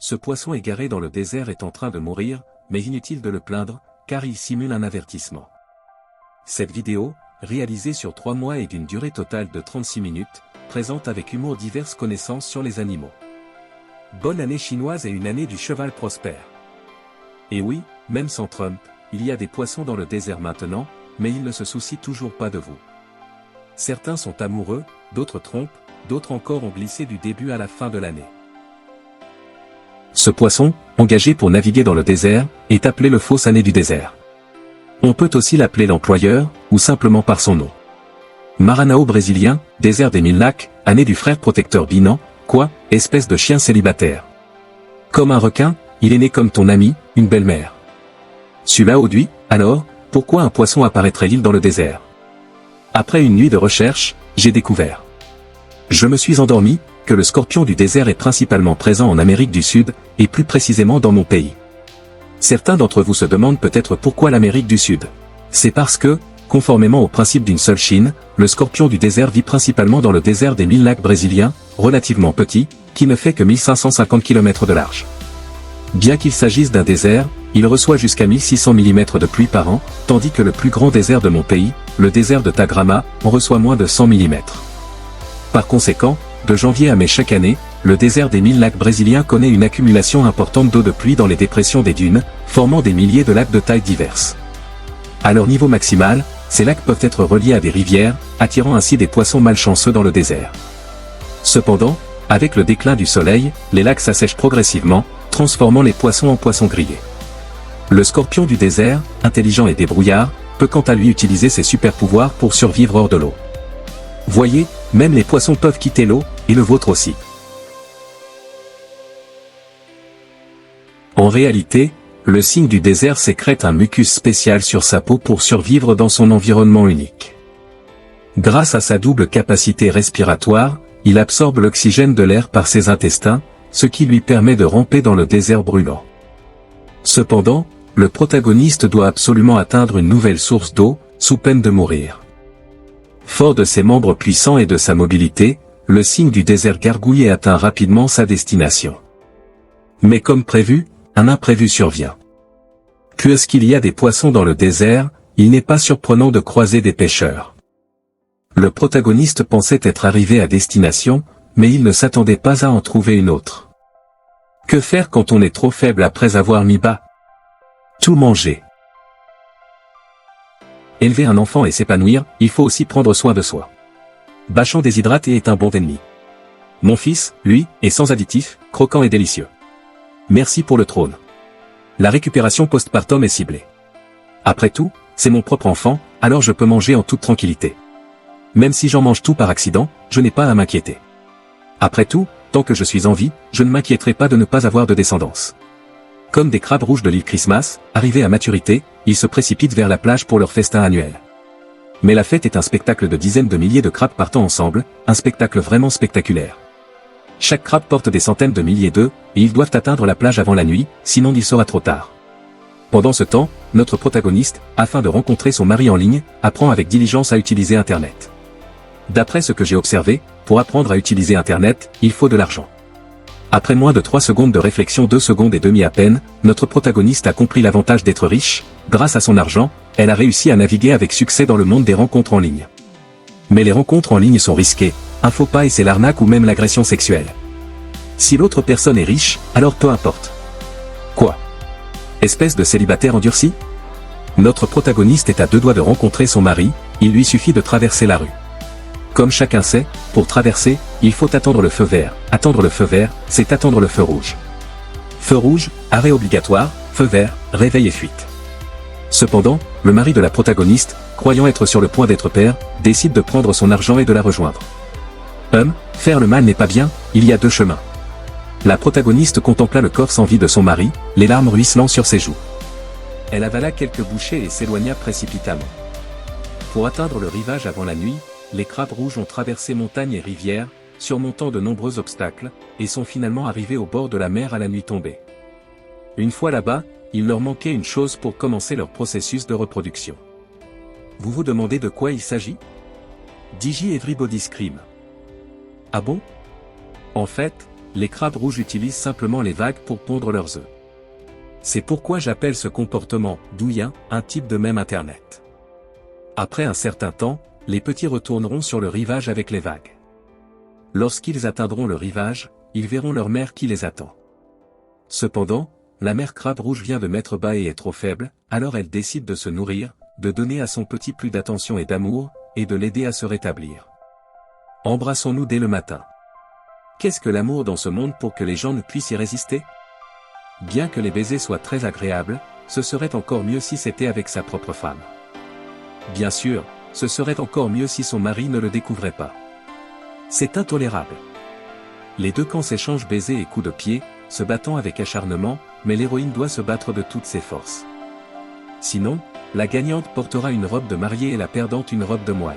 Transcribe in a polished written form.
Ce poisson égaré dans le désert est en train de mourir, mais inutile de le plaindre, car il simule un avertissement. Cette vidéo, réalisée sur 3 mois et d'une durée totale de 36 minutes, présente avec humour diverses connaissances sur les animaux. Bonne année chinoise et une année du cheval prospère. Et oui, même sans Trump, il y a des poissons dans le désert maintenant, mais ils ne se soucient toujours pas de vous. Certains sont amoureux, d'autres trompent, d'autres encore ont glissé du début à la fin de l'année. Ce poisson, engagé pour naviguer dans le désert, est appelé le fausse année du désert. On peut aussi l'appeler l'employeur, ou simplement par son nom. Maranhão brésilien, désert des 1000 lacs, année du frère protecteur Binan, quoi, espèce de chien célibataire. Comme un requin, il est né comme ton ami, une belle-mère. Celui-là auduit, alors, pourquoi un poisson apparaîtrait-il dans le désert? Après une nuit de recherche, j'ai découvert. Je me suis endormi, que le scorpion du désert est principalement présent en Amérique du Sud, et plus précisément dans mon pays. Certains d'entre vous se demandent peut-être pourquoi l'Amérique du Sud. C'est parce que, conformément au principe d'une seule Chine, le scorpion du désert vit principalement dans le désert des 1000 lacs brésiliens, relativement petit, qui ne fait que 1550 km de large. Bien qu'il s'agisse d'un désert, il reçoit jusqu'à 1600 mm de pluie par an, tandis que le plus grand désert de mon pays, le désert de Tagrama, en reçoit moins de 100 mm. Par conséquent, de janvier à mai chaque année, le désert des 1000 lacs brésiliens connaît une accumulation importante d'eau de pluie dans les dépressions des dunes, formant des milliers de lacs de tailles diverses. À leur niveau maximal, ces lacs peuvent être reliés à des rivières, attirant ainsi des poissons malchanceux dans le désert. Cependant, avec le déclin du soleil, les lacs s'assèchent progressivement, transformant les poissons en poissons grillés. Le scorpion du désert, intelligent et débrouillard, peut quant à lui utiliser ses super pouvoirs pour survivre hors de l'eau. Voyez, même les poissons peuvent quitter l'eau, et le vôtre aussi. En réalité, le cygne du désert sécrète un mucus spécial sur sa peau pour survivre dans son environnement unique. Grâce à sa double capacité respiratoire, il absorbe l'oxygène de l'air par ses intestins, ce qui lui permet de ramper dans le désert brûlant. Cependant, le protagoniste doit absolument atteindre une nouvelle source d'eau, sous peine de mourir. Fort de ses membres puissants et de sa mobilité, le cygne du désert gargouillé atteint rapidement sa destination. Mais comme prévu, un imprévu survient. Puisqu'il y a des poissons dans le désert, il n'est pas surprenant de croiser des pêcheurs. Le protagoniste pensait être arrivé à destination, mais il ne s'attendait pas à en trouver une autre. Que faire quand on est trop faible après avoir mis bas? Tout manger. Élever un enfant et s'épanouir, il faut aussi prendre soin de soi. Bachand déshydraté est un bon ennemi. Mon fils, lui, est sans additifs, croquant et délicieux. Merci pour le trône. La récupération postpartum est ciblée. Après tout, c'est mon propre enfant, alors je peux manger en toute tranquillité. Même si j'en mange tout par accident, je n'ai pas à m'inquiéter. Après tout, tant que je suis en vie, je ne m'inquiéterai pas de ne pas avoir de descendance. Comme des crabes rouges de l'île Christmas, arrivés à maturité, ils se précipitent vers la plage pour leur festin annuel. Mais la fête est un spectacle de dizaines de milliers de crabes partant ensemble, un spectacle vraiment spectaculaire. Chaque crabe porte des centaines de milliers d'œufs, et ils doivent atteindre la plage avant la nuit, sinon il sera trop tard. Pendant ce temps, notre protagoniste, afin de rencontrer son mari en ligne, apprend avec diligence à utiliser Internet. D'après ce que j'ai observé, pour apprendre à utiliser Internet, il faut de l'argent. Après moins de 3 secondes de réflexion, 2 secondes et demie à peine, notre protagoniste a compris l'avantage d'être riche. Grâce à son argent, elle a réussi à naviguer avec succès dans le monde des rencontres en ligne. Mais les rencontres en ligne sont risquées, un faux pas et c'est l'arnaque ou même l'agression sexuelle. Si l'autre personne est riche, alors peu importe. Quoi? Espèce de célibataire endurci? Notre protagoniste est à 2 doigts de rencontrer son mari, il lui suffit de traverser la rue. Comme chacun sait, pour traverser, il faut attendre le feu vert. Attendre le feu vert, c'est attendre le feu rouge. Feu rouge, arrêt obligatoire, feu vert, réveil et fuite. Cependant, le mari de la protagoniste, croyant être sur le point d'être père, décide de prendre son argent et de la rejoindre. Faire le mal n'est pas bien, il y a 2 chemins. La protagoniste contempla le corps sans vie de son mari, les larmes ruisselant sur ses joues. Elle avala quelques bouchées et s'éloigna précipitamment. Pour atteindre le rivage avant la nuit, les crabes rouges ont traversé montagnes et rivières, surmontant de nombreux obstacles, et sont finalement arrivés au bord de la mer à la nuit tombée. Une fois là-bas, il leur manquait une chose pour commencer leur processus de reproduction. Vous vous demandez de quoi il s'agit? Digi Everybody Scream. Ah bon? En fait, Les crabes rouges utilisent simplement les vagues pour pondre leurs œufs. C'est pourquoi j'appelle ce comportement douillen un type de mème Internet. Après un certain temps, les petits retourneront sur le rivage avec les vagues. Lorsqu'ils atteindront le rivage, ils verront leur mère qui les attend. Cependant, la mère crabe rouge vient de mettre bas et est trop faible, alors elle décide de se nourrir, de donner à son petit plus d'attention et d'amour, et de l'aider à se rétablir. Embrassons-nous dès le matin. Qu'est-ce que l'amour dans ce monde pour que les gens ne puissent y résister? Bien que les baisers soient très agréables, ce serait encore mieux si c'était avec sa propre femme. Bien sûr, ce serait encore mieux si son mari ne le découvrait pas. C'est intolérable. Les deux camps s'échangent baisers et coups de pied, se battant avec acharnement, mais l'héroïne doit se battre de toutes ses forces. Sinon, la gagnante portera une robe de mariée et la perdante une robe de moine.